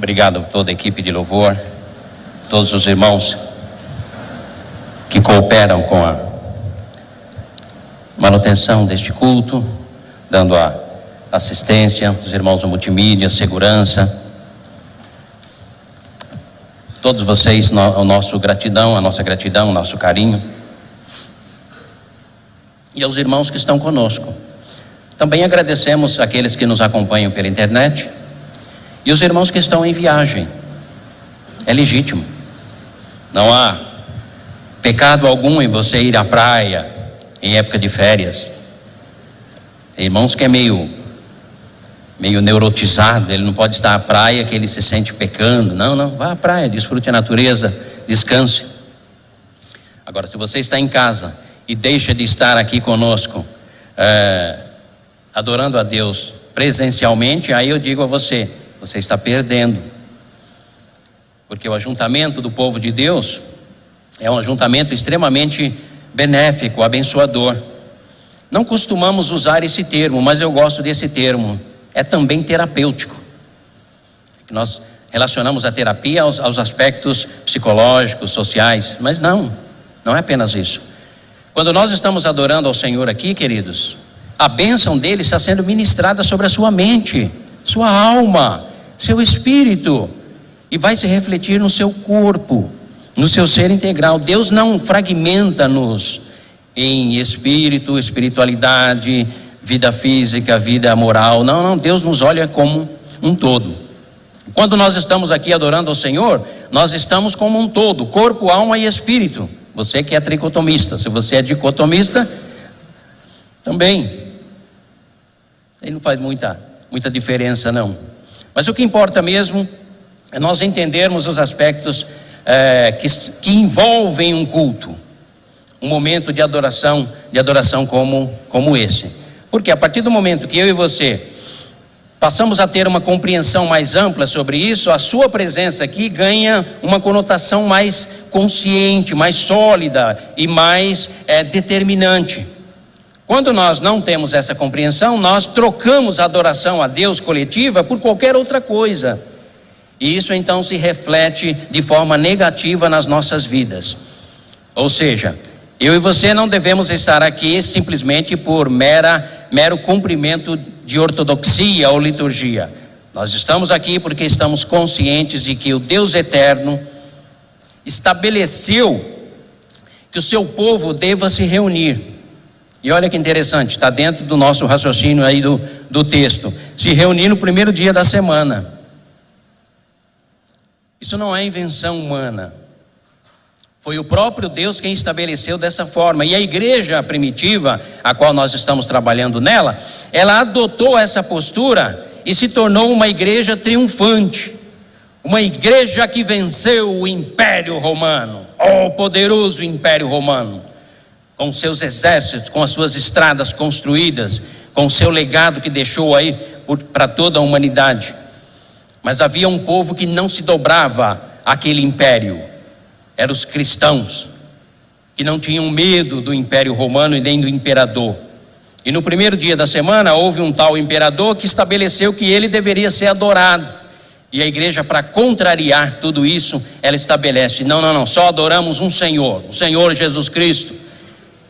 Obrigado a toda a equipe de louvor, todos os irmãos que cooperam com a manutenção deste culto, dando a assistência, os irmãos do multimídia, segurança. Todos vocês, a nossa gratidão, o nosso carinho. E aos irmãos que estão conosco. Também agradecemos aqueles que nos acompanham pela internet e os irmãos que estão em viagem. É legítimo. Não há pecado algum em você ir à praia em época de férias. Tem irmãos que é meio neurotizado, ele não pode estar à praia que ele se sente pecando. Não, vá à praia, desfrute a natureza, descanse. Agora, se você está em casa e deixa de estar aqui conosco, adorando a Deus presencialmente, aí eu digo a você, você está perdendo. Porque o ajuntamento do povo de Deus é um ajuntamento extremamente benéfico, abençoador. Não costumamos usar esse termo, mas eu gosto desse termo. É também terapêutico. Nós relacionamos a terapia aos aspectos psicológicos, sociais, mas não é apenas isso. Quando nós estamos adorando ao Senhor aqui, queridos, a bênção dele está sendo ministrada sobre a sua mente, sua alma, seu espírito, e vai se refletir no seu corpo, no seu ser integral. Deus não fragmenta-nos em espírito, espiritualidade, vida física, vida moral. Não, Deus nos olha como um todo. Quando nós estamos aqui adorando ao Senhor, nós estamos como um todo, corpo, alma e espírito. Você que é tricotomista, se você é dicotomista, também. Aí não faz muita diferença não. Mas o que importa mesmo é nós entendermos os aspectos que envolvem um culto, um momento de adoração como esse. Porque a partir do momento que eu e você passamos a ter uma compreensão mais ampla sobre isso, a sua presença aqui ganha uma conotação mais consciente, mais sólida e mais determinante. Quando nós não temos essa compreensão, nós trocamos a adoração a Deus coletiva por qualquer outra coisa. E isso então se reflete de forma negativa nas nossas vidas. Ou seja, eu e você não devemos estar aqui simplesmente por mero cumprimento de ortodoxia ou liturgia. Nós estamos aqui porque estamos conscientes de que o Deus eterno estabeleceu que o seu povo deva se reunir. E olha que interessante, está dentro do nosso raciocínio aí do texto. Se reunir no primeiro dia da semana. Isso não é invenção humana. Foi o próprio Deus quem estabeleceu dessa forma. E a igreja primitiva, a qual nós estamos trabalhando nela, ela adotou essa postura e se tornou uma igreja triunfante. Uma igreja que venceu o Império Romano, o poderoso Império Romano, com seus exércitos, com as suas estradas construídas, com o seu legado que deixou aí para toda a humanidade. Mas havia um povo que não se dobrava àquele império. Eram os cristãos, que não tinham medo do Império Romano e nem do imperador. E no primeiro dia da semana houve um tal imperador que estabeleceu que ele deveria ser adorado. E a igreja, para contrariar tudo isso, ela estabelece, não, só adoramos um Senhor, o Senhor Jesus Cristo.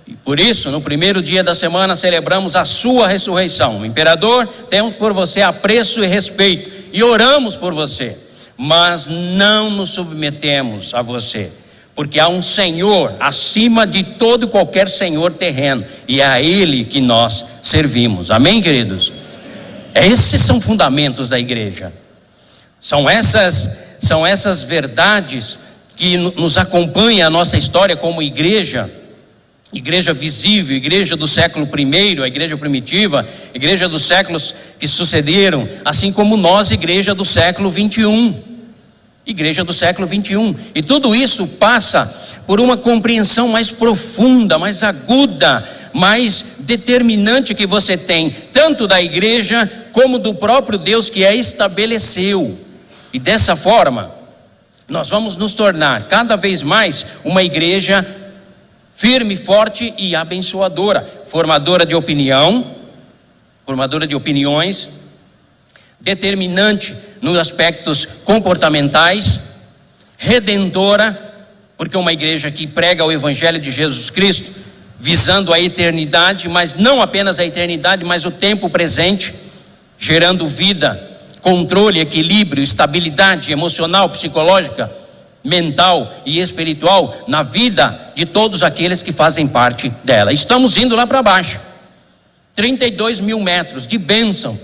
E por isso, no primeiro dia da semana, celebramos a sua ressurreição. Imperador, temos por você apreço e respeito, e oramos por você. Mas não nos submetemos a você, porque há um Senhor acima de todo e qualquer senhor terreno, e é a Ele que nós servimos. Amém, queridos? Esses são fundamentos da igreja. São essas verdades que nos acompanham a nossa história como igreja visível, igreja do século I, a igreja primitiva, igreja dos séculos que sucederam, assim como nós, igreja do século 21. Igreja do século 21. E tudo isso passa por uma compreensão mais profunda, mais aguda, mais determinante que você tem, tanto da igreja como do próprio Deus que a estabeleceu. E dessa forma, nós vamos nos tornar cada vez mais uma igreja firme, forte e abençoadora, formadora de opiniões, determinante nos aspectos comportamentais, redentora, porque uma igreja que prega o Evangelho de Jesus Cristo, visando a eternidade, mas não apenas a eternidade, mas o tempo presente, gerando vida, controle, equilíbrio, estabilidade emocional, psicológica, mental e espiritual na vida de todos aqueles que fazem parte dela. Estamos indo lá para baixo, 32 mil metros de bênção,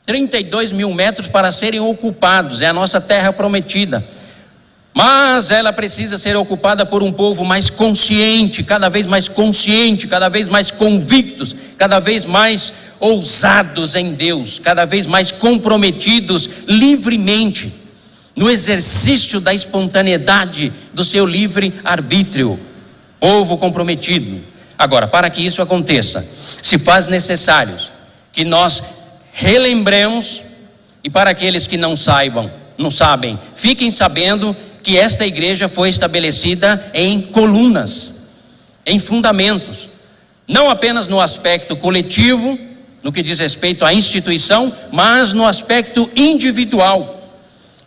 32 mil metros para serem ocupados, é a nossa terra prometida, mas ela precisa ser ocupada por um povo mais consciente, cada vez mais convictos, cada vez mais ousados em Deus, cada vez mais comprometidos livremente no exercício da espontaneidade do seu livre arbítrio. Povo comprometido. Agora, para que isso aconteça, se faz necessário que nós relembremos, e para aqueles que não sabem, fiquem sabendo que esta igreja foi estabelecida em colunas, em fundamentos, não apenas no aspecto coletivo, no que diz respeito à instituição, mas no aspecto individual.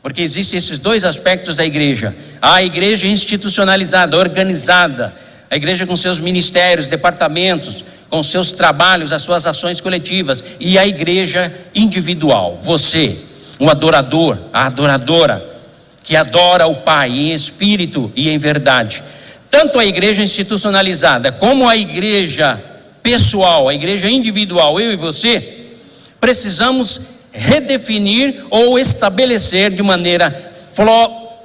Porque existem esses dois aspectos da igreja: a igreja institucionalizada, organizada, a igreja com seus ministérios, departamentos, com seus trabalhos, as suas ações coletivas, e a igreja individual. Você, um adorador, a adoradora, que adora o Pai em espírito e em verdade. Tanto a igreja institucionalizada como a igreja pessoal, a igreja individual, eu e você, precisamos redefinir ou estabelecer de maneira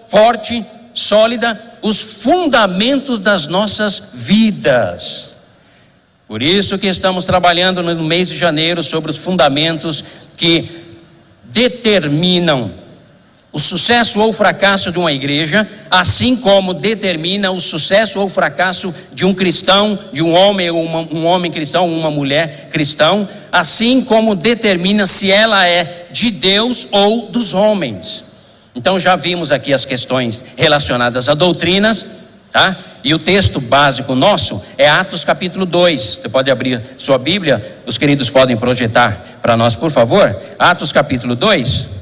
forte, sólida, os fundamentos das nossas vidas. Por isso que estamos trabalhando no mês de janeiro sobre os fundamentos que determinam o sucesso ou fracasso de uma igreja, assim como determina o sucesso ou fracasso de um cristão, de um homem ou um homem cristão, uma mulher cristão, assim como determina se ela é de Deus ou dos homens. Então já vimos aqui as questões relacionadas a doutrinas, tá? E o texto básico nosso é Atos capítulo 2. Você pode abrir sua Bíblia, os queridos podem projetar para nós, por favor. Atos capítulo 2.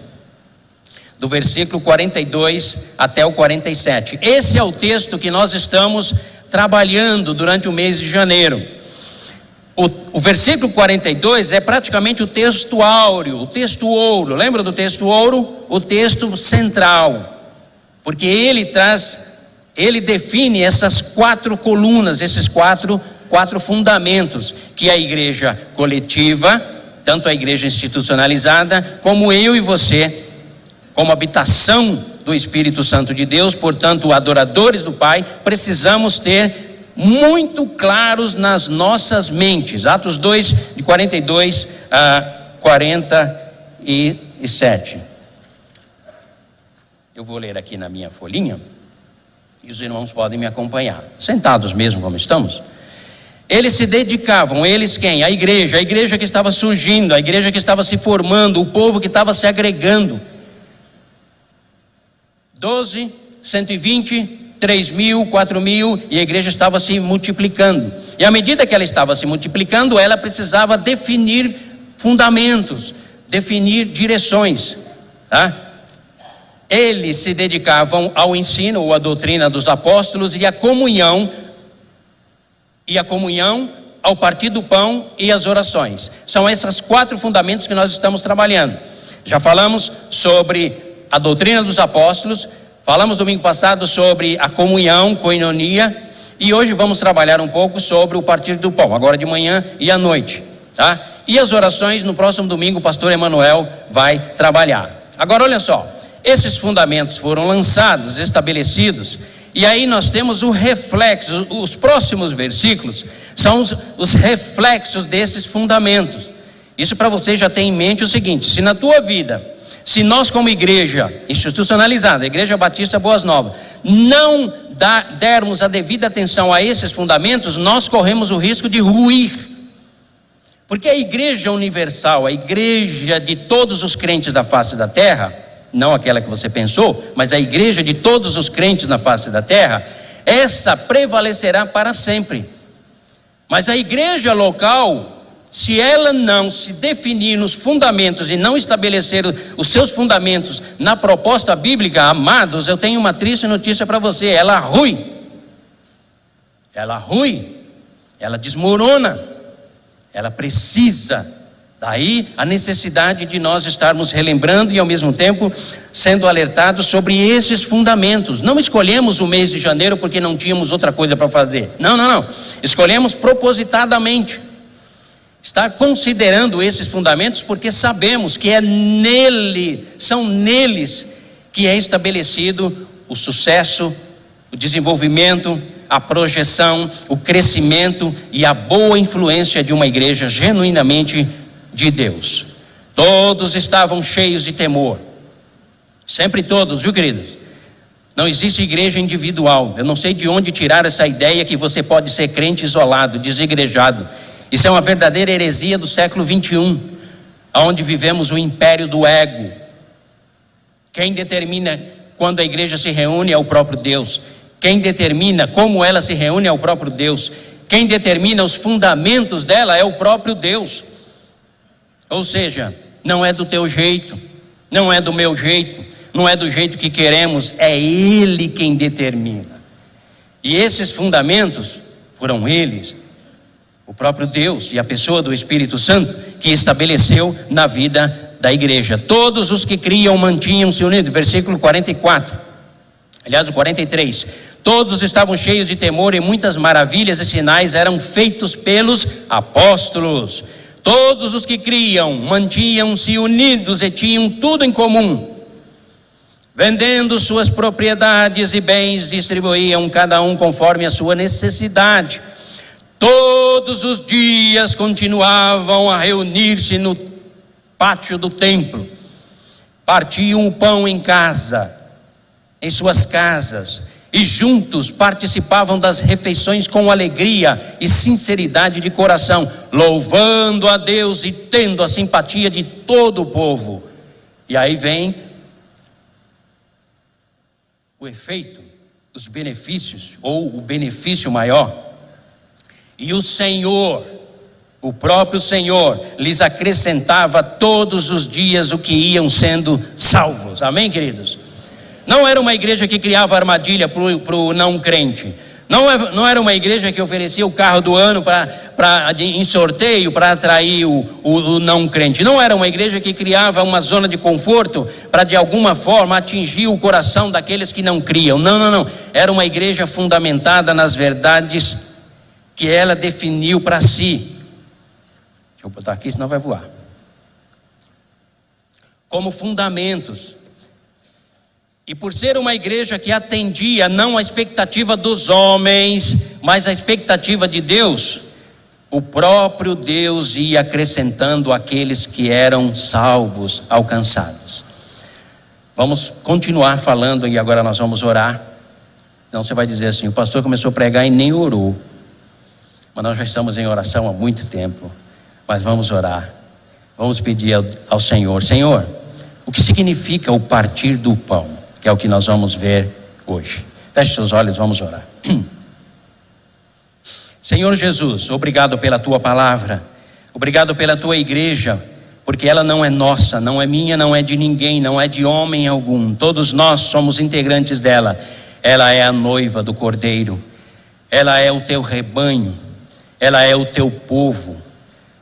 Do versículo 42 até o 47. Esse é o texto que nós estamos trabalhando durante o mês de janeiro. O versículo 42 é praticamente o texto áureo, o texto ouro. Lembra do texto ouro? O texto central. Porque ele define essas quatro colunas, esses quatro fundamentos, que é a igreja coletiva, tanto a igreja institucionalizada, como eu e você, como habitação do Espírito Santo de Deus. Portanto, adoradores do Pai, precisamos ter muito claros nas nossas mentes. Atos 2, de 42 a 47. Eu vou ler aqui na minha folhinha, e os irmãos podem me acompanhar, sentados mesmo como estamos. Eles se dedicavam, eles quem? A igreja que estava surgindo, a igreja que estava se formando, o povo que estava se agregando. 12, 120, 3 mil, 4 mil, e a igreja estava se multiplicando. E à medida que ela estava se multiplicando, ela precisava definir fundamentos, definir direções, tá? Eles se dedicavam ao ensino ou à doutrina dos apóstolos e à comunhão, ao partir do pão e às orações. São esses quatro fundamentos que nós estamos trabalhando. Já falamos sobre a doutrina dos apóstolos, falamos domingo passado sobre a comunhão, koinonia, e hoje vamos trabalhar um pouco sobre o partir do pão, agora de manhã e à noite, tá? E as orações, no próximo domingo o pastor Emanuel vai trabalhar. Agora olha só, esses fundamentos foram lançados, estabelecidos, e aí nós temos o reflexo. Os próximos versículos são os reflexos desses fundamentos. Isso para você já ter em mente o seguinte: se na tua vida, se nós como igreja institucionalizada, Igreja Batista Boas Novas, não dermos a devida atenção a esses fundamentos, nós corremos o risco de ruir. Porque a igreja universal, a igreja de todos os crentes da face da terra, não aquela que você pensou, mas a igreja de todos os crentes na face da terra, essa prevalecerá para sempre. Mas a igreja local, se ela não se definir nos fundamentos e não estabelecer os seus fundamentos na proposta bíblica, amados, eu tenho uma triste notícia para você: ela rui, ela desmorona, ela precisa. Daí a necessidade de nós estarmos relembrando e ao mesmo tempo sendo alertados sobre esses fundamentos. Não escolhemos o mês de janeiro porque não tínhamos outra coisa para fazer. Não. Escolhemos propositadamente estar considerando esses fundamentos porque sabemos que são neles que é estabelecido o sucesso, o desenvolvimento, a projeção, o crescimento e a boa influência de uma igreja genuinamente de Deus. Todos estavam cheios de temor, sempre todos, viu, queridos? Não existe igreja individual. Eu não sei de onde tirar essa ideia que você pode ser crente isolado, desigrejado. Isso é uma verdadeira heresia do século 21, onde vivemos o império do ego. Quem determina quando a igreja se reúne é o próprio Deus. Quem determina como ela se reúne é o próprio Deus. Quem determina os fundamentos dela é o próprio Deus. Ou seja, não é do teu jeito, não é do meu jeito, não é do jeito que queremos, é Ele quem determina. E esses fundamentos foram eles, o próprio Deus e a pessoa do Espírito Santo, que estabeleceu na vida da igreja. Todos os que criam mantinham-se unidos, versículo 44, aliás o 43, todos estavam cheios de temor e muitas maravilhas e sinais eram feitos pelos apóstolos. Todos os que criam mantinham-se unidos e tinham tudo em comum. Vendendo suas propriedades e bens, distribuíam cada um conforme a sua necessidade. Todos os dias continuavam a reunir-se no pátio do templo. Partiam o pão em casa, em suas casas, e juntos participavam das refeições com alegria e sinceridade de coração, louvando a Deus e tendo a simpatia de todo o povo. E aí vem o efeito, os benefícios, ou o benefício maior. E o Senhor, o próprio Senhor, lhes acrescentava todos os dias o que iam sendo salvos. Amém, queridos? Não era uma igreja que criava armadilha para o não crente. Não era uma igreja que oferecia o carro do ano em sorteio para atrair o não crente. Não era uma igreja que criava uma zona de conforto para de alguma forma atingir o coração daqueles que não criam. Não. Era uma igreja fundamentada nas verdades que ela definiu para si. Deixa eu botar aqui, senão vai voar. Como fundamentos. E por ser uma igreja que atendia não a expectativa dos homens, mas a expectativa de Deus, o próprio Deus ia acrescentando aqueles que eram salvos, alcançados. Vamos continuar falando e agora nós vamos orar. Então você vai dizer assim: o pastor começou a pregar e nem orou. Mas nós já estamos em oração há muito tempo. Mas vamos orar. Vamos pedir ao Senhor: Senhor, o que significa o partir do pão? Que é o que nós vamos ver hoje. Feche seus olhos, vamos orar. Senhor Jesus, obrigado pela tua palavra, obrigado pela tua igreja, porque ela não é nossa, não é minha, não é de ninguém, não é de homem algum. Todos nós somos integrantes dela. Ela é a noiva do Cordeiro, ela é o teu rebanho, ela é o teu povo,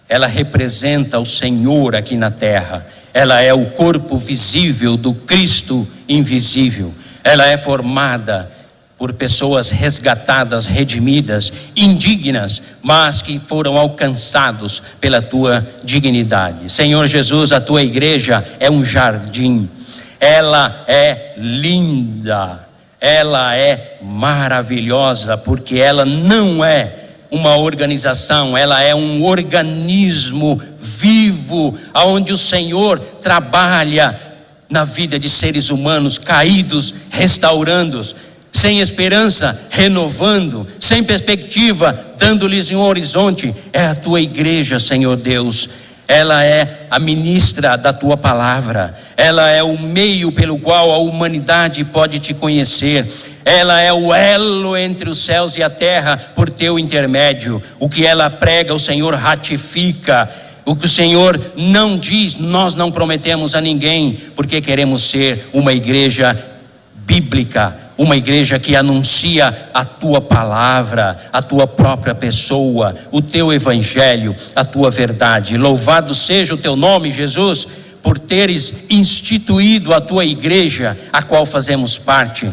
ela representa o Senhor aqui na terra. Ela é o corpo visível do Cristo invisível. Ela é formada por pessoas resgatadas, redimidas, indignas, mas que foram alcançados pela tua dignidade. Senhor Jesus, a tua igreja é um jardim. Ela é linda. Ela é maravilhosa, porque ela não é uma organização, ela é um organismo vivo, aonde o Senhor trabalha na vida de seres humanos caídos, restaurando-os, sem esperança, renovando, sem perspectiva, dando-lhes um horizonte. É a tua igreja, Senhor Deus. ela é a ministra da tua palavra, ela é o meio pelo qual a humanidade pode te conhecer, ela é o elo entre os céus e a terra por teu intermédio. O que ela prega, o Senhor ratifica. O que o Senhor não diz, nós não prometemos a ninguém, porque queremos ser uma igreja bíblica, uma igreja que anuncia a tua palavra, a tua própria pessoa, o teu evangelho, a tua verdade. Louvado seja o teu nome, Jesus, por teres instituído a tua igreja, a qual fazemos parte.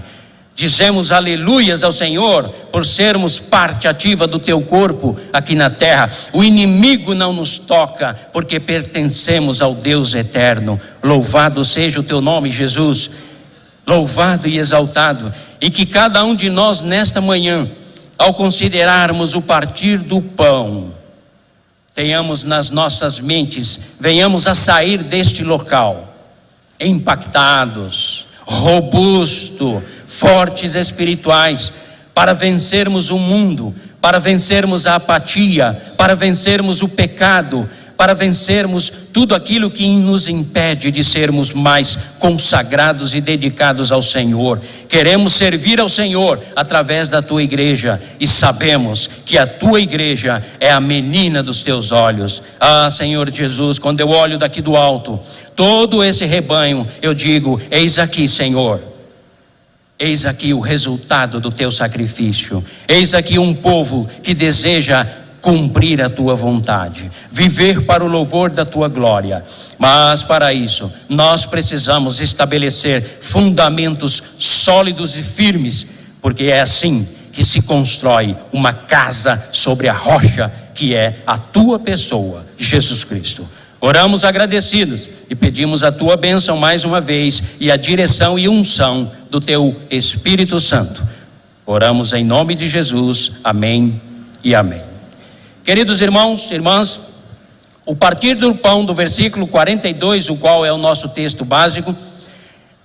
Dizemos aleluias ao Senhor por sermos parte ativa do teu corpo aqui na terra. O inimigo não nos toca, porque pertencemos ao Deus eterno. Louvado seja o teu nome, Jesus. Louvado e exaltado. E que cada um de nós nesta manhã, ao considerarmos o partir do pão, tenhamos nas nossas mentes, venhamos a sair deste local impactados, robusto, fortes espirituais, para vencermos o mundo, para vencermos a apatia, para vencermos o pecado, para vencermos tudo aquilo que nos impede de sermos mais consagrados e dedicados ao Senhor. Queremos servir ao Senhor através da tua igreja, e sabemos que a tua igreja é a menina dos teus olhos. Ah, Senhor Jesus, quando eu olho daqui do alto todo esse rebanho, eu digo: eis aqui, Senhor, eis aqui o resultado do teu sacrifício, eis aqui um povo que deseja cumprir a tua vontade, viver para o louvor da tua glória. Mas para isso nós precisamos estabelecer fundamentos sólidos e firmes, porque é assim que se constrói uma casa sobre a rocha, que é a tua pessoa, Jesus Cristo. Oramos agradecidos e pedimos a tua bênção mais uma vez, e a direção e unção do teu Espírito Santo. Oramos em nome de Jesus, amém e amém. Queridos irmãos e irmãs, o partir do pão do versículo 42, o qual é o nosso texto básico,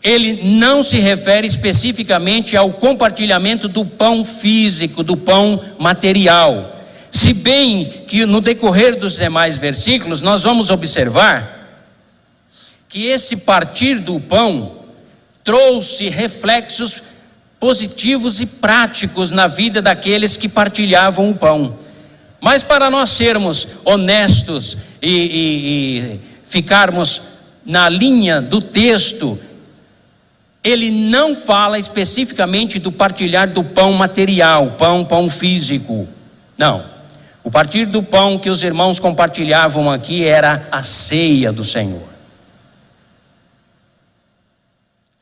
ele não se refere especificamente ao compartilhamento do pão físico, do pão material. Se bem que no decorrer dos demais versículos nós vamos observar que esse partir do pão trouxe reflexos positivos e práticos na vida daqueles que partilhavam o pão. Mas para nós sermos honestos e ficarmos na linha do texto, ele não fala especificamente do partilhar do pão material, pão físico. Não. O partir do pão que os irmãos compartilhavam aqui era a ceia do Senhor.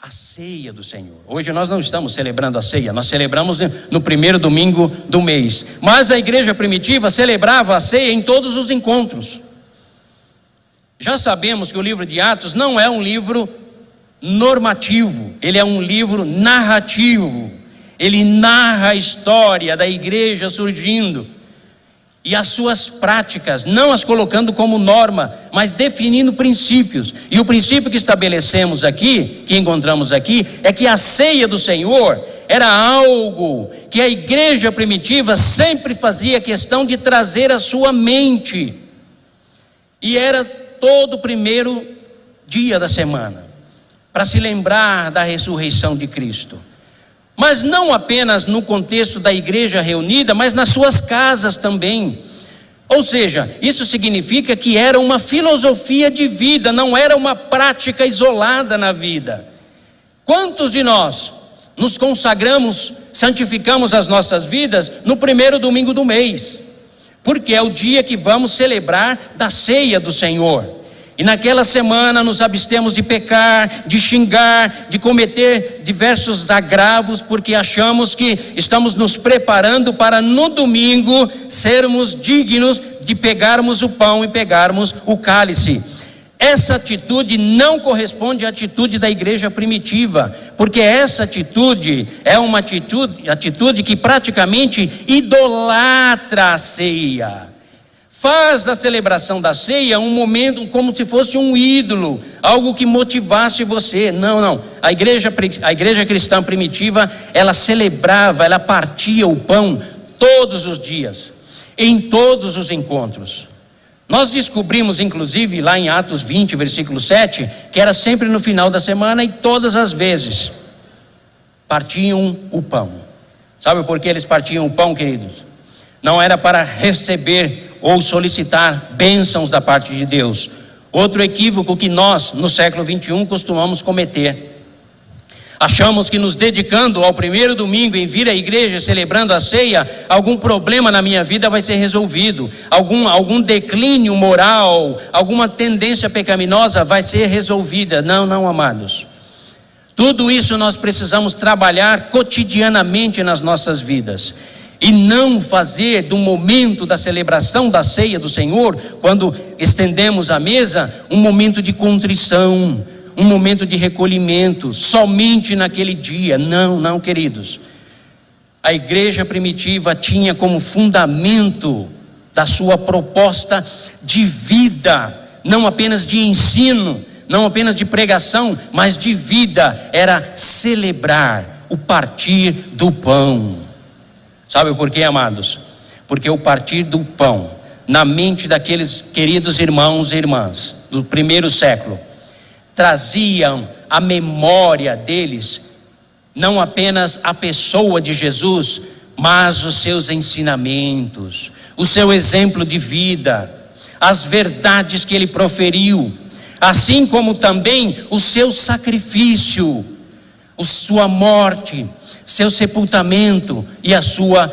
A ceia do Senhor. Hoje nós não estamos celebrando a ceia, nós celebramos no primeiro domingo do mês. Mas a igreja primitiva celebrava a ceia em todos os encontros. Já sabemos que o livro de Atos não é um livro normativo, ele é um livro narrativo. Ele narra a história da igreja surgindo e as suas práticas, não as colocando como norma, mas definindo princípios. E o princípio que estabelecemos aqui, que encontramos aqui, é que a ceia do Senhor era algo que a igreja primitiva sempre fazia questão de trazer à sua mente, e era todo primeiro dia da semana, para se lembrar da ressurreição de Cristo. Mas não apenas no contexto da igreja reunida, mas nas suas casas também. Ou seja, isso significa que era uma filosofia de vida, não era uma prática isolada na vida. Quantos de nós nos consagramos, santificamos as nossas vidas no primeiro domingo do mês? Porque é o dia que vamos celebrar da ceia do Senhor. E naquela semana nos abstemos de pecar, de xingar, de cometer diversos agravos, porque achamos que estamos nos preparando para no domingo sermos dignos de pegarmos o pão e pegarmos o cálice. Essa atitude não corresponde à atitude da igreja primitiva, porque essa atitude é uma atitude que praticamente idolatra a ceia. Faz da celebração da ceia um momento como se fosse um ídolo, algo que motivasse você. Não. A igreja cristã primitiva, ela celebrava, ela partia o pão todos os dias, em todos os encontros. Nós descobrimos, inclusive, lá em Atos 20, versículo 7, que era sempre no final da semana e todas as vezes partiam o pão. Sabe por que eles partiam o pão, queridos? Não era para receber ou solicitar bênçãos da parte de Deus. Outro equívoco que nós, no século 21, costumamos cometer. Achamos que nos dedicando ao primeiro domingo em vir à igreja, celebrando a ceia, algum problema na minha vida vai ser resolvido, algum declínio moral, alguma tendência pecaminosa vai ser resolvida. Não, amados. Tudo isso nós precisamos trabalhar cotidianamente nas nossas vidas. E não fazer do momento da celebração da ceia do Senhor, quando estendemos a mesa, um momento de contrição, um momento de recolhimento, somente naquele dia. Não, queridos. A igreja primitiva tinha como fundamento da sua proposta de vida, não apenas de ensino, não apenas de pregação, mas de vida, era celebrar o partir do pão. Sabe por quê, amados? Porque o partir do pão, na mente daqueles queridos irmãos e irmãs do primeiro século, traziam a memória deles, não apenas a pessoa de Jesus, mas os seus ensinamentos, o seu exemplo de vida, as verdades que ele proferiu, assim como também o seu sacrifício, a sua morte, seu sepultamento e a sua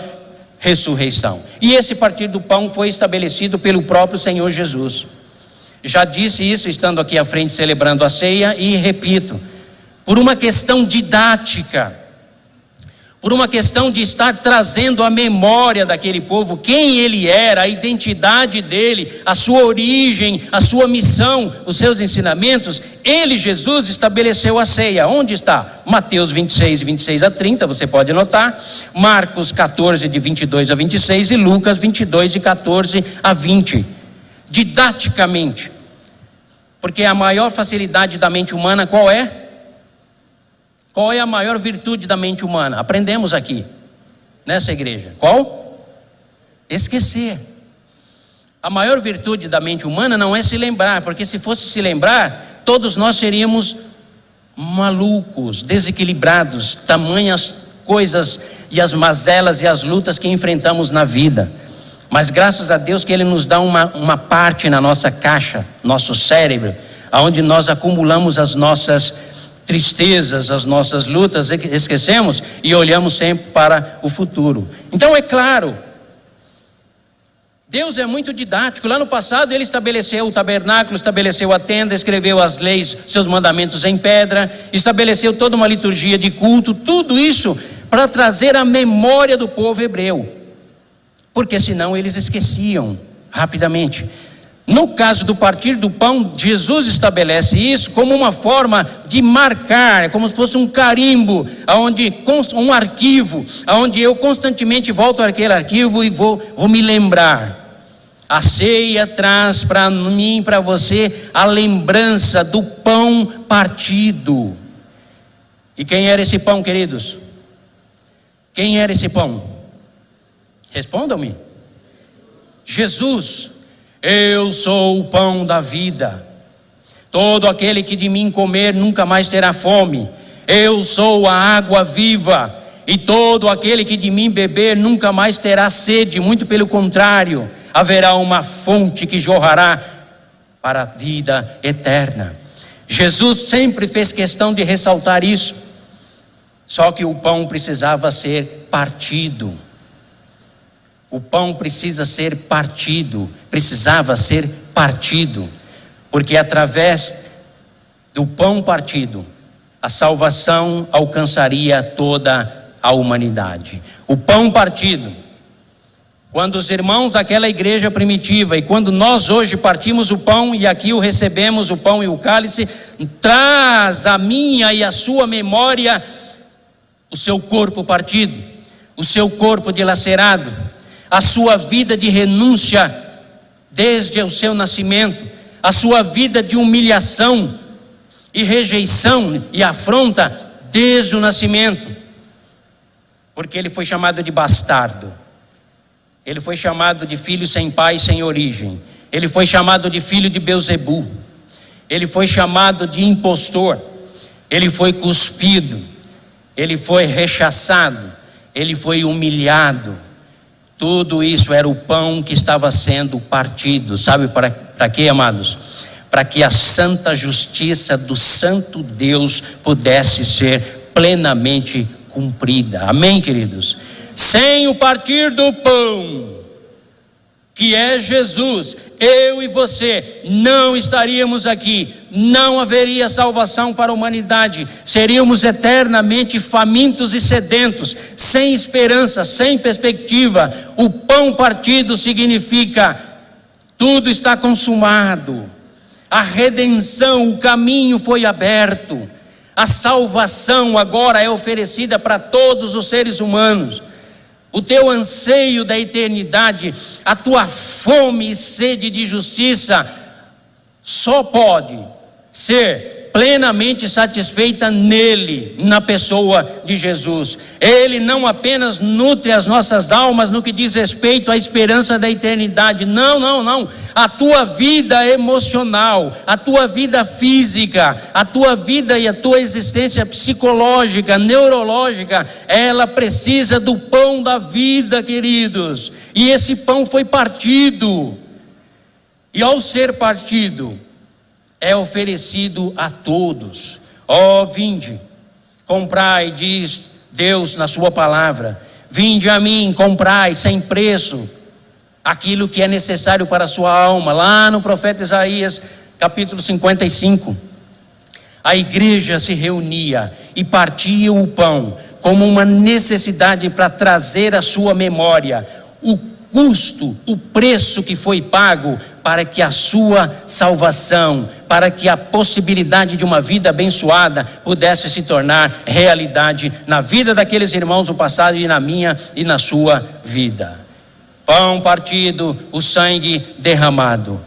ressurreição. E esse partir do pão foi estabelecido pelo próprio Senhor Jesus. Já disse isso estando aqui à frente celebrando a ceia e repito, por uma questão didática, por uma questão de estar trazendo a memória daquele povo, quem ele era, a identidade dele, a sua origem, a sua missão, os seus ensinamentos. Ele, Jesus, estabeleceu a ceia. Onde está? Mateus 26 a 30, você pode anotar. Marcos 14, de 22 a 26 e Lucas 22, de 14 a 20. Didaticamente, porque a maior facilidade da mente humana qual é? Qual é a maior virtude da mente humana? Aprendemos aqui, nessa igreja. Qual? Esquecer. A maior virtude da mente humana não é se lembrar, porque se fosse se lembrar, todos nós seríamos malucos, desequilibrados, tamanhas coisas e as mazelas e as lutas que enfrentamos na vida. Mas graças a Deus que Ele nos dá uma parte na nossa caixa, nosso cérebro, onde nós acumulamos as nossas tristezas, as nossas lutas, esquecemos e olhamos sempre para o futuro. Então é claro, Deus é muito didático. Lá no passado Ele estabeleceu o tabernáculo, estabeleceu a tenda, escreveu as leis, seus mandamentos em pedra, estabeleceu toda uma liturgia de culto, tudo isso para trazer a memória do povo hebreu, porque senão eles esqueciam rapidamente. No caso do partir do pão, Jesus estabelece isso como uma forma de marcar, como se fosse um carimbo, um arquivo, onde eu constantemente volto àquele arquivo e vou me lembrar. A ceia traz para mim, para você, a lembrança do pão partido. E quem era esse pão, queridos? Quem era esse pão? Respondam-me. Jesus. Eu sou o pão da vida. Todo aquele que de mim comer nunca mais terá fome. Eu sou a água viva. E todo aquele que de mim beber nunca mais terá sede. Muito pelo contrário, haverá uma fonte que jorrará para a vida eterna. Jesus sempre fez questão de ressaltar isso. Só que o pão precisava ser partido. O pão precisa ser partido, precisava ser partido, porque através do pão partido, a salvação alcançaria toda a humanidade. O pão partido, quando os irmãos daquela igreja primitiva e quando nós hoje partimos o pão e aqui o recebemos, o pão e o cálice, traz a minha e a sua memória o seu corpo partido, o seu corpo dilacerado, a sua vida de renúncia desde o seu nascimento, a sua vida de humilhação e rejeição e afronta desde o nascimento, porque ele foi chamado de bastardo, ele foi chamado de filho sem pai, sem origem, ele foi chamado de filho de Belzebu, ele foi chamado de impostor, ele foi cuspido, ele foi rechaçado, ele foi humilhado. Tudo isso era o pão que estava sendo partido. Sabe para quê, amados? Para que a santa justiça do santo Deus pudesse ser plenamente cumprida. Amém, queridos? Sem o partir do pão, que é Jesus, eu e você não estaríamos aqui, não haveria salvação para a humanidade, seríamos eternamente famintos e sedentos, sem esperança, sem perspectiva. O pão partido significa: tudo está consumado, a redenção, o caminho foi aberto, a salvação agora é oferecida para todos os seres humanos. O teu anseio da eternidade, a tua fome e sede de justiça, só pode ser plenamente satisfeita nele, na pessoa de Jesus. Ele não apenas nutre as nossas almas no que diz respeito à esperança da eternidade. Não. A tua vida emocional, a tua vida física, a tua vida e a tua existência psicológica, neurológica, ela precisa do pão da vida, queridos. E esse pão foi partido. E ao ser partido, é oferecido a todos. Vinde, comprai, diz Deus na sua palavra. Vinde a mim, comprai sem preço aquilo que é necessário para a sua alma. Lá no profeta Isaías, capítulo 55. A igreja se reunia e partia o pão como uma necessidade para trazer à sua memória o custo, o preço que foi pago para que a sua salvação, para que a possibilidade de uma vida abençoada pudesse se tornar realidade na vida daqueles irmãos do passado e na minha e na sua vida. Pão partido, o sangue derramado.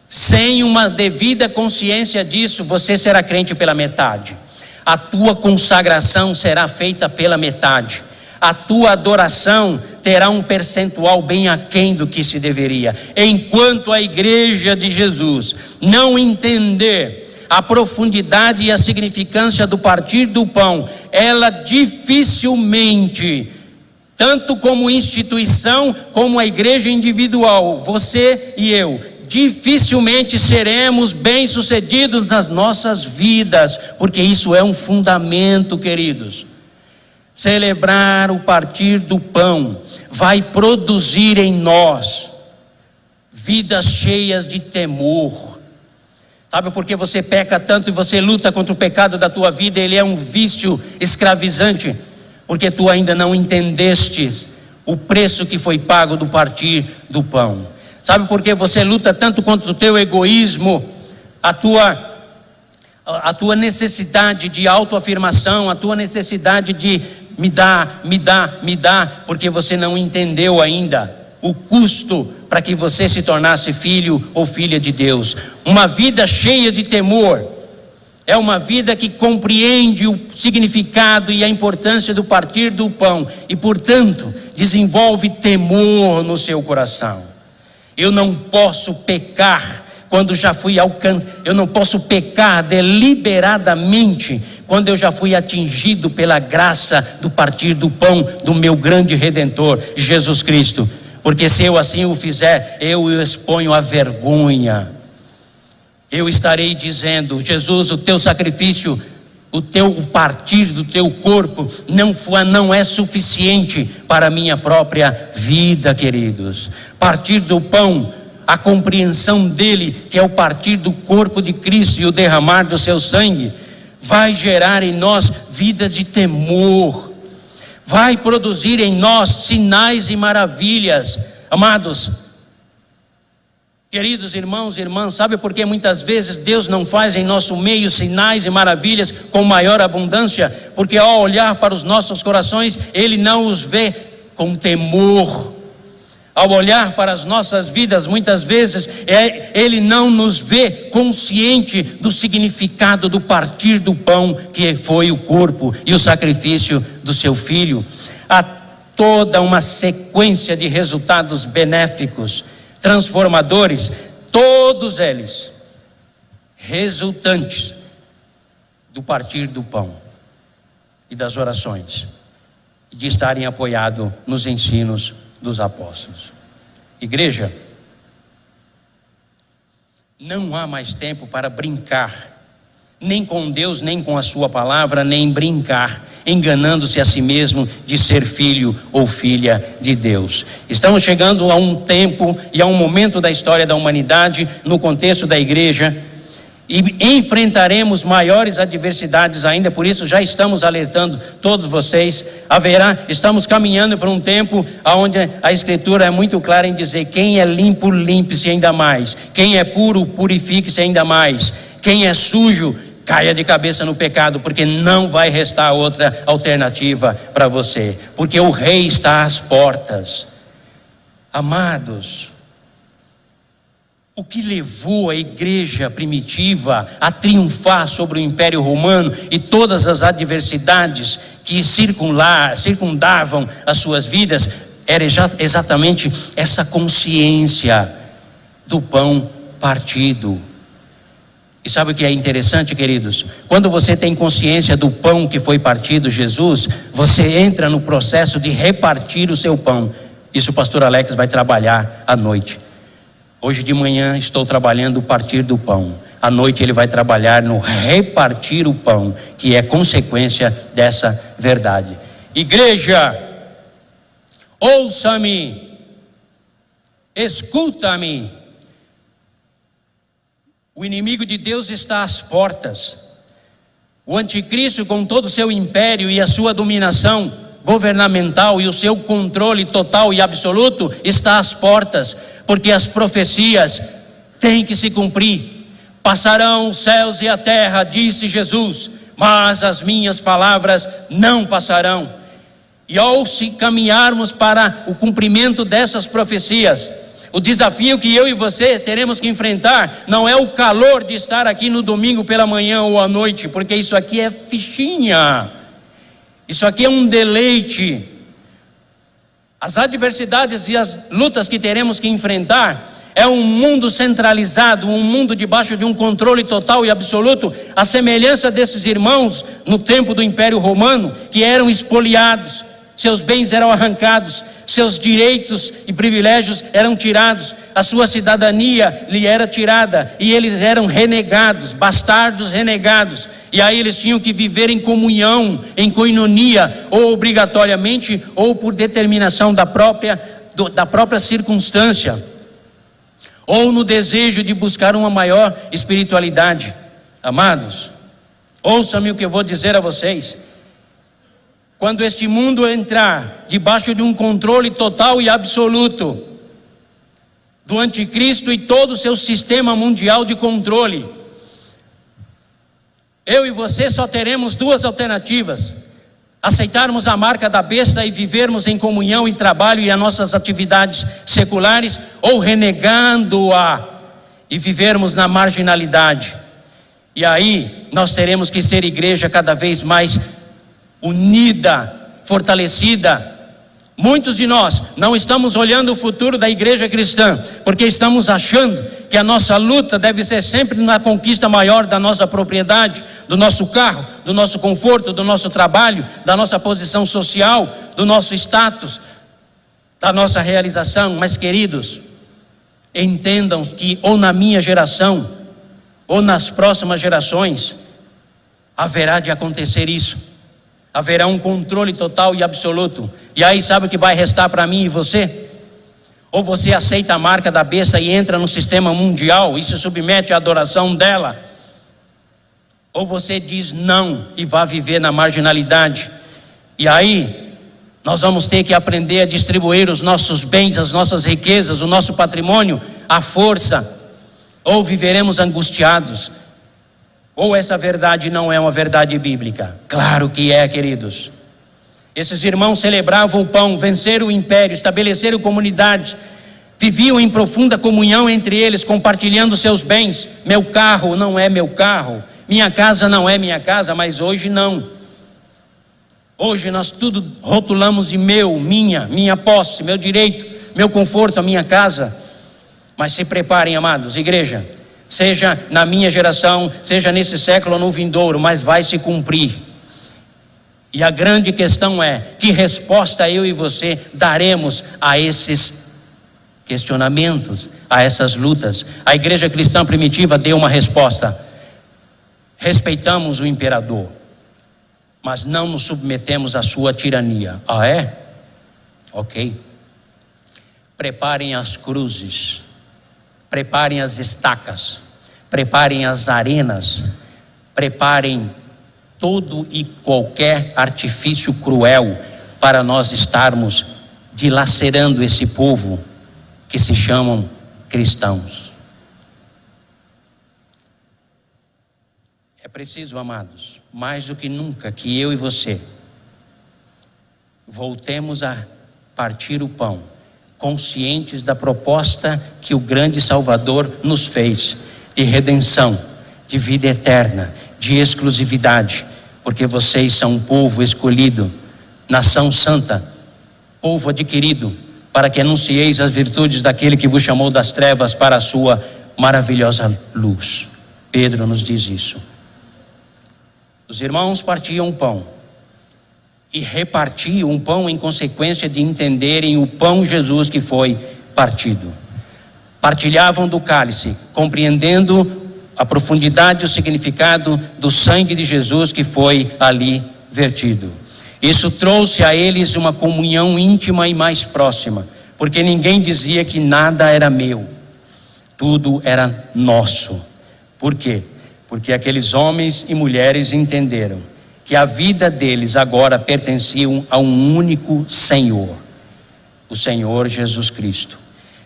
Sem uma devida consciência disso, você será crente pela metade. A tua consagração será feita pela metade. A tua adoração terá um percentual bem aquém do que se deveria. Enquanto a igreja de Jesus não entender a profundidade e a significância do partir do pão, ela dificilmente, tanto como instituição, como a igreja individual, você e eu, dificilmente seremos bem-sucedidos nas nossas vidas, porque isso é um fundamento, queridos. Celebrar o partir do pão vai produzir em nós vidas cheias de temor. Sabe por que você peca tanto e você luta contra o pecado da tua vida? Ele é um vício escravizante, porque tu ainda não entendestes o preço que foi pago do partir do pão. Sabe por que você luta tanto contra o teu egoísmo, a tua necessidade de autoafirmação, a tua necessidade de me dá, porque você não entendeu ainda o custo para que você se tornasse filho ou filha de Deus. Uma vida cheia de temor é uma vida que compreende o significado e a importância do partir do pão e, portanto, desenvolve temor no seu coração. Eu não posso pecar quando já fui alcançado, eu não posso pecar deliberadamente quando eu já fui atingido pela graça do partir do pão do meu grande Redentor, Jesus Cristo. Porque se eu assim o fizer, eu o exponho à vergonha. Eu estarei dizendo: Jesus, o teu sacrifício, o partir do teu corpo não é suficiente para a minha própria vida, queridos. Partir do pão, a compreensão dele, que é o partir do corpo de Cristo e o derramar do seu sangue, vai gerar em nós vida de temor, vai produzir em nós sinais e maravilhas. Amados, queridos irmãos e irmãs, sabe por que muitas vezes Deus não faz em nosso meio sinais e maravilhas com maior abundância? Porque ao olhar para os nossos corações, Ele não os vê com temor. Ao olhar para as nossas vidas, muitas vezes, Ele não nos vê consciente do significado do partir do pão, que foi o corpo e o sacrifício do seu Filho. Há toda uma sequência de resultados benéficos, transformadores, todos eles resultantes do partir do pão e das orações, e de estarem apoiados nos ensinos dos apóstolos. Igreja, não há mais tempo para brincar, nem com Deus, nem com a sua palavra, nem brincar, enganando-se a si mesmo de ser filho ou filha de Deus. Estamos chegando a um tempo e a um momento da história da humanidade, no contexto da igreja, e enfrentaremos maiores adversidades ainda. Por isso já estamos alertando todos vocês. Estamos caminhando para um tempo onde a Escritura é muito clara em dizer: quem é limpo, limpe-se ainda mais; quem é puro, purifique-se ainda mais; quem é sujo, caia de cabeça no pecado, porque não vai restar outra alternativa para você, porque o Rei está às portas. Amados, o que levou a igreja primitiva a triunfar sobre o Império Romano e todas as adversidades que circundavam as suas vidas era exatamente essa consciência do pão partido. E sabe o que é interessante, queridos? Quando você tem consciência do pão que foi partido, Jesus, você entra no processo de repartir o seu pão. Isso o pastor Alex vai trabalhar à noite. Hoje de manhã estou trabalhando o partir do pão. À noite ele vai trabalhar no repartir o pão, que é consequência dessa verdade. Igreja, ouça-me, escuta-me. O inimigo de Deus está às portas. O anticristo, com todo o seu império e a sua dominação governamental e o seu controle total e absoluto, está às portas, porque as profecias têm que se cumprir. Passarão os céus e a terra, disse Jesus, mas as minhas palavras não passarão. E ao se caminharmos para o cumprimento dessas profecias, o desafio que eu e você teremos que enfrentar não é o calor de estar aqui no domingo pela manhã ou à noite, porque isso aqui é fichinha, isso aqui é um deleite. As adversidades e as lutas que teremos que enfrentar é um mundo centralizado, um mundo debaixo de um controle total e absoluto, à semelhança desses irmãos no tempo do Império Romano, que eram espoliados, seus bens eram arrancados, seus direitos e privilégios eram tirados, a sua cidadania lhe era tirada, e eles eram renegados, bastardos renegados, e aí eles tinham que viver em comunhão, em koinonia, ou obrigatoriamente, ou por determinação da própria circunstância, ou no desejo de buscar uma maior espiritualidade. Amados, ouçam-me o que eu vou dizer a vocês. Quando este mundo entrar debaixo de um controle total e absoluto do anticristo e todo o seu sistema mundial de controle, eu e você só teremos duas alternativas: aceitarmos a marca da besta e vivermos em comunhão e trabalho e as nossas atividades seculares, ou renegando-a e vivermos na marginalidade. E aí nós teremos que ser igreja cada vez mais unida, fortalecida. Muitos de nós não estamos olhando o futuro da igreja cristã, porque estamos achando que a nossa luta deve ser sempre na conquista maior da nossa propriedade, do nosso carro, do nosso conforto, do nosso trabalho, da nossa posição social, do nosso status, da nossa realização. Mas, queridos, entendam que ou na minha geração, ou nas próximas gerações, haverá de acontecer isso. Haverá um controle total e absoluto. E aí sabe o que vai restar para mim e você? Ou você aceita a marca da besta e entra no sistema mundial e se submete à adoração dela, ou você diz não e vai viver na marginalidade. E aí nós vamos ter que aprender a distribuir os nossos bens, as nossas riquezas, o nosso patrimônio à força, ou viveremos angustiados. Ou essa verdade não é uma verdade bíblica? Claro que é, queridos. Esses irmãos celebravam o pão, venceram o império, estabeleceram comunidades, viviam em profunda comunhão entre eles, compartilhando seus bens. Meu carro não é meu carro, minha casa não é minha casa, mas hoje não. Hoje nós tudo rotulamos de meu, minha posse, meu direito, meu conforto, a minha casa. Mas se preparem, amados, igreja, seja na minha geração, seja nesse século ou no vindouro, mas vai se cumprir. E a grande questão é: que resposta eu e você daremos a esses questionamentos, a essas lutas? A igreja cristã primitiva deu uma resposta: respeitamos o imperador, mas não nos submetemos à sua tirania. Ah, é? Ok. Preparem as cruzes, preparem as estacas, preparem as arenas, preparem todo e qualquer artifício cruel para nós estarmos dilacerando esse povo que se chamam cristãos. É preciso, amados, mais do que nunca, que eu e você voltemos a partir o pão, conscientes da proposta que o grande Salvador nos fez, de redenção, de vida eterna, de exclusividade, porque vocês são um povo escolhido, nação santa, povo adquirido, para que anuncieis as virtudes daquele que vos chamou das trevas para a sua maravilhosa luz. Pedro nos diz isso. Os irmãos partiam o pão e repartiam o pão em consequência de entenderem o pão Jesus que foi partido. Partilhavam do cálice, compreendendo a profundidade e o significado do sangue de Jesus que foi ali vertido. Isso trouxe a eles uma comunhão íntima e mais próxima, porque ninguém dizia que nada era meu, tudo era nosso. Por quê? Porque aqueles homens e mulheres entenderam que a vida deles agora pertencia a um único Senhor, o Senhor Jesus Cristo.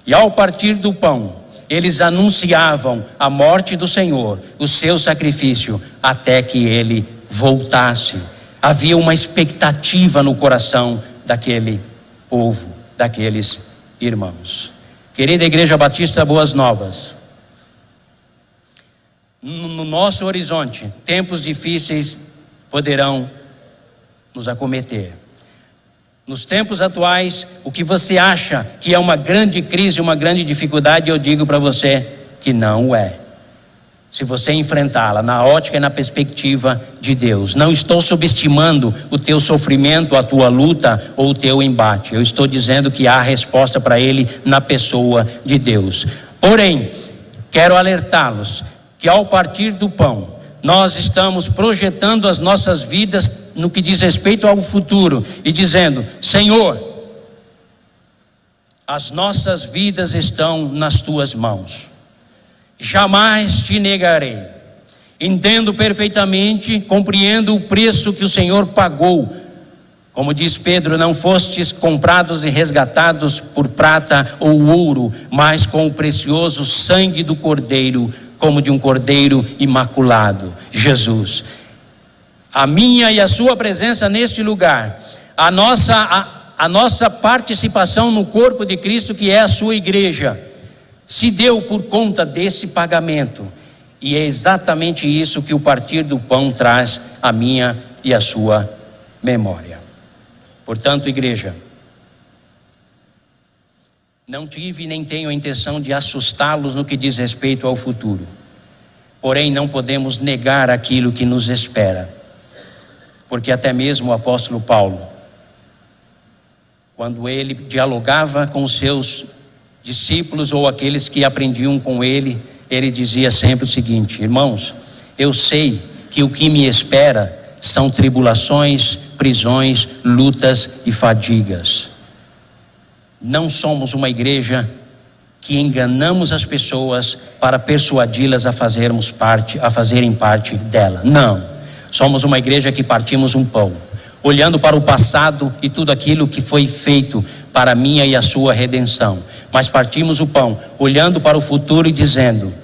E ao partir do pão, eles anunciavam a morte do Senhor, o seu sacrifício, até que ele voltasse. Havia uma expectativa no coração daquele povo, daqueles irmãos. Querida Igreja Batista Boas Novas, no nosso horizonte, tempos difíceis poderão nos acometer. Nos tempos atuais, o que você acha que é uma grande crise, uma grande dificuldade, eu digo para você que não é. Se você enfrentá-la na ótica e na perspectiva de Deus. Não estou subestimando o teu sofrimento, a tua luta ou o teu embate. Eu estou dizendo que há resposta para ele na pessoa de Deus. Porém, quero alertá-los que ao partir do pão, nós estamos projetando as nossas vidas no que diz respeito ao futuro e dizendo: Senhor, as nossas vidas estão nas tuas mãos, jamais te negarei. Entendo perfeitamente, compreendo o preço que o Senhor pagou. Como diz Pedro, não fostes comprados e resgatados por prata ou ouro, mas com o precioso sangue do Cordeiro, como de um cordeiro imaculado, Jesus. A minha e a sua presença neste lugar, a nossa participação no corpo de Cristo, que é a sua igreja, se deu por conta desse pagamento. E é exatamente isso que o partir do pão traz à minha e à sua memória. Portanto, igreja, não tive nem tenho a intenção de assustá-los no que diz respeito ao futuro. Porém, não podemos negar aquilo que nos espera. Porque até mesmo o apóstolo Paulo, quando ele dialogava com os seus discípulos ou aqueles que aprendiam com ele, ele dizia sempre o seguinte: irmãos, eu sei que o que me espera são tribulações, prisões, lutas e fadigas. Não somos uma igreja que enganamos as pessoas para persuadi-las a fazerem parte dela. Não. Somos uma igreja que partimos um pão, olhando para o passado e tudo aquilo que foi feito para a minha e a sua redenção. Mas partimos o pão, olhando para o futuro e dizendo: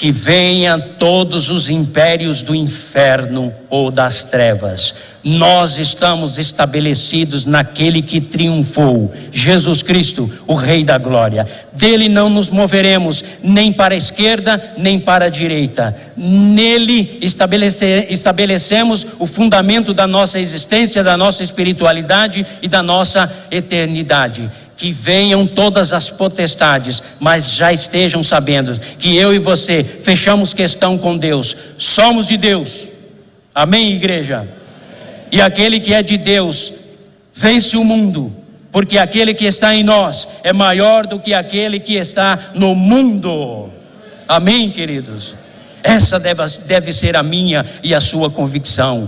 que venham todos os impérios do inferno ou das trevas. Nós estamos estabelecidos naquele que triunfou, Jesus Cristo, o Rei da Glória. Dele não nos moveremos nem para a esquerda, nem para a direita. Nele estabelecemos o fundamento da nossa existência, da nossa espiritualidade e da nossa eternidade. que venham todas as potestades, mas já estejam sabendo que eu e você fechamos questão com Deus, somos de Deus. Amém, igreja? Amém. E aquele que é de Deus vence o mundo, porque aquele que está em nós é maior do que aquele que está no mundo. Amém, queridos? Essa deve ser a minha e a sua convicção.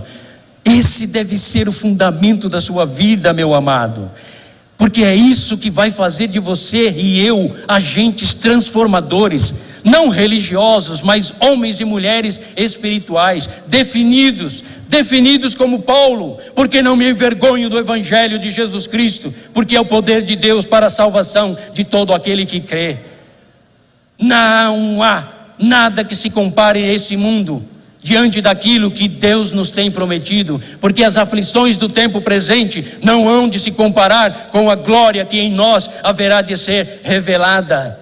Esse deve ser o fundamento da sua vida, meu amado, porque é isso que vai fazer de você e eu agentes transformadores, não religiosos, mas homens e mulheres espirituais, definidos como Paulo, porque não me envergonho do evangelho de Jesus Cristo, porque é o poder de Deus para a salvação de todo aquele que crê. Não há nada que se compare a esse mundo diante daquilo que Deus nos tem prometido, porque as aflições do tempo presente não hão de se comparar com a glória que em nós haverá de ser revelada.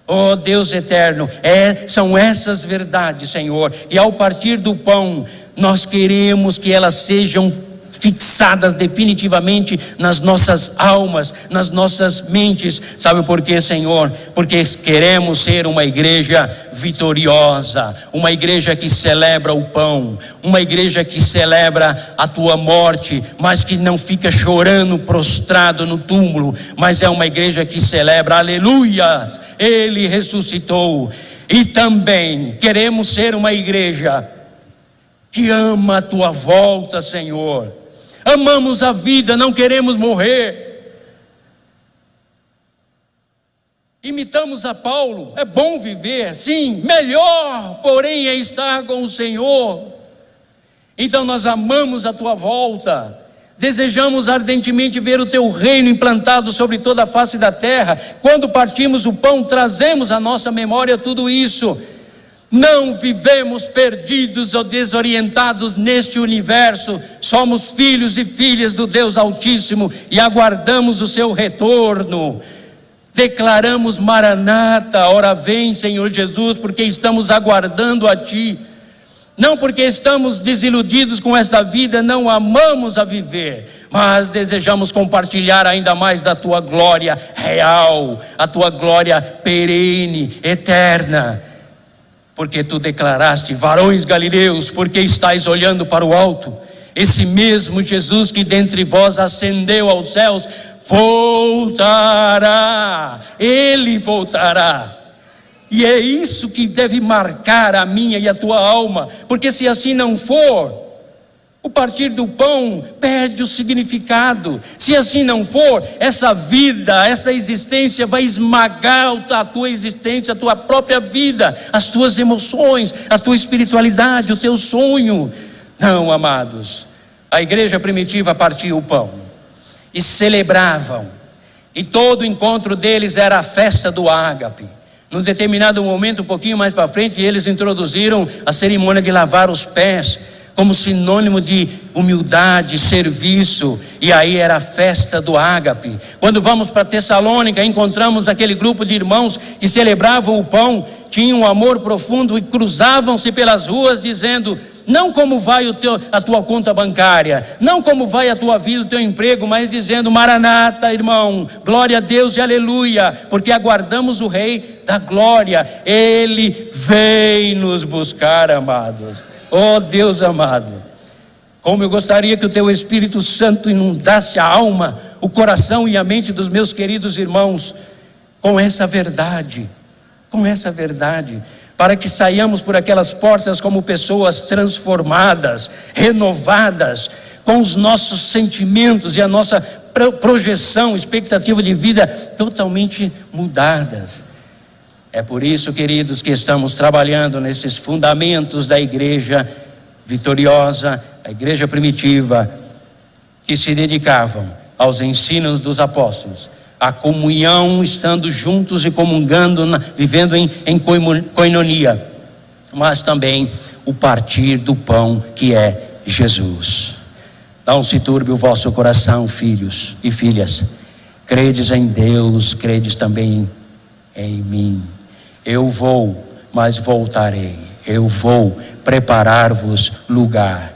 Oh Deus eterno, são essas verdades, Senhor, e ao partir do pão, nós queremos que elas sejam fixadas definitivamente nas nossas almas, nas nossas mentes. Sabe por quê, Senhor? Porque queremos ser uma igreja vitoriosa, uma igreja que celebra o pão, uma igreja que celebra a tua morte, mas que não fica chorando prostrado no túmulo, mas é uma igreja que celebra, aleluia, Ele ressuscitou. E também queremos ser uma igreja que ama a tua volta, Senhor. Amamos a vida, não queremos morrer. Imitamos a Paulo, é bom viver, sim, melhor, porém, é estar com o Senhor. Então nós amamos a tua volta, desejamos ardentemente ver o teu reino implantado sobre toda a face da terra. Quando partimos o pão, trazemos à nossa memória tudo isso. Não vivemos perdidos ou desorientados neste universo, somos filhos e filhas do Deus Altíssimo e aguardamos o seu retorno. Declaramos Maranata, ora vem Senhor Jesus, porque estamos aguardando a Ti, não porque estamos desiludidos com esta vida, não amamos a viver, mas desejamos compartilhar ainda mais da Tua glória real, a Tua glória perene, eterna. Porque Tu declaraste, varões galileus, porque estáis olhando para o alto, esse mesmo Jesus que dentre vós ascendeu aos céus, voltará, Ele voltará. E é isso que deve marcar a minha e a tua alma, porque se assim não for, o partir do pão perde o significado. Se assim não for, essa vida, essa existência vai esmagar a tua existência, a tua própria vida, as tuas emoções, a tua espiritualidade, o teu sonho. Não, amados, a igreja primitiva partia o pão e celebravam, e todo o encontro deles era a festa do ágape. Num determinado momento, um pouquinho mais para frente, eles introduziram a cerimônia de lavar os pés, como sinônimo de humildade, serviço, e aí era a festa do ágape. Quando vamos para Tessalônica, encontramos aquele grupo de irmãos que celebravam o pão, tinham um amor profundo e cruzavam-se pelas ruas dizendo, não como vai a tua conta bancária, não como vai a tua vida, o teu emprego, mas dizendo, Maranata, irmão, glória a Deus e aleluia, porque aguardamos o Rei da glória, Ele vem nos buscar, amados. Oh Deus amado, como eu gostaria que o Teu Espírito Santo inundasse a alma, o coração e a mente dos meus queridos irmãos com essa verdade, para que saiamos por aquelas portas como pessoas transformadas, renovadas, com os nossos sentimentos e a nossa projeção, expectativa de vida totalmente mudadas. É por isso, queridos, que estamos trabalhando nesses fundamentos da igreja vitoriosa, a igreja primitiva, que se dedicavam aos ensinos dos apóstolos, a comunhão, estando juntos e comungando, vivendo em coinonia, mas também o partir do pão que é Jesus. Não se turbe o vosso coração, filhos e filhas, credes em Deus, credes também em mim. Eu vou, mas voltarei. Eu vou preparar-vos lugar.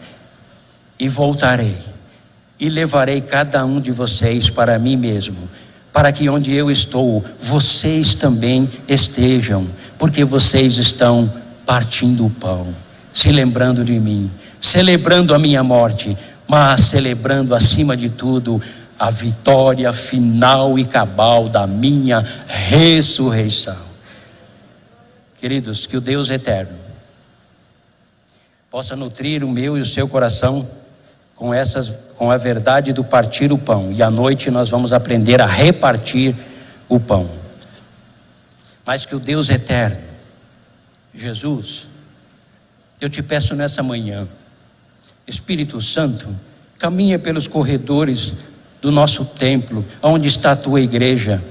E voltarei. E levarei cada um de vocês para mim mesmo. para que onde eu estou, vocês também estejam, porque vocês estão partindo o pão, se lembrando de mim, celebrando a minha morte, mas celebrando acima de tudo a vitória final e cabal da minha ressurreição. Queridos, que o Deus eterno possa nutrir o meu e o seu coração com a verdade do partir o pão, e à noite nós vamos aprender a repartir o pão. Mas que o Deus eterno, Jesus, eu te peço nessa manhã, Espírito Santo, caminha pelos corredores do nosso templo, onde está a tua igreja,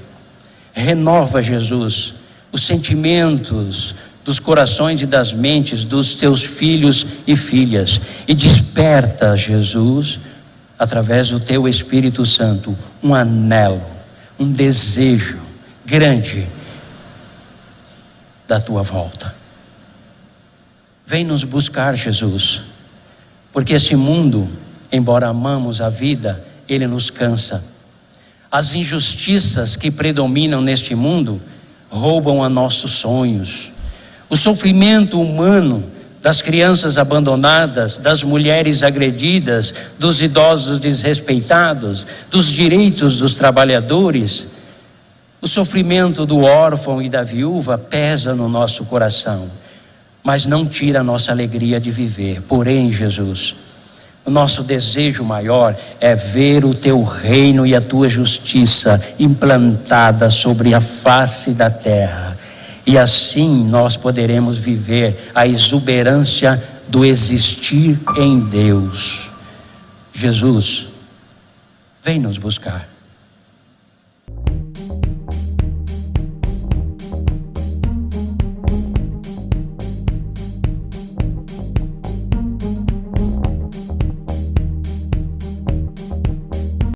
renova, Jesus, os sentimentos dos corações e das mentes dos teus filhos e filhas, e desperta, Jesus, através do teu Espírito Santo, um anelo, um desejo grande da tua volta. Vem nos buscar, Jesus, porque esse mundo, embora amamos a vida, ele nos cansa. As injustiças que predominam neste mundo roubam a nossos sonhos. O sofrimento humano das crianças abandonadas, das mulheres agredidas, dos idosos desrespeitados, dos direitos dos trabalhadores, o sofrimento do órfão e da viúva pesa no nosso coração, mas não tira a nossa alegria de viver. Porém, Jesus, o nosso desejo maior é ver o teu reino e a tua justiça implantada sobre a face da terra. E assim nós poderemos viver a exuberância do existir em Deus. Jesus, vem nos buscar.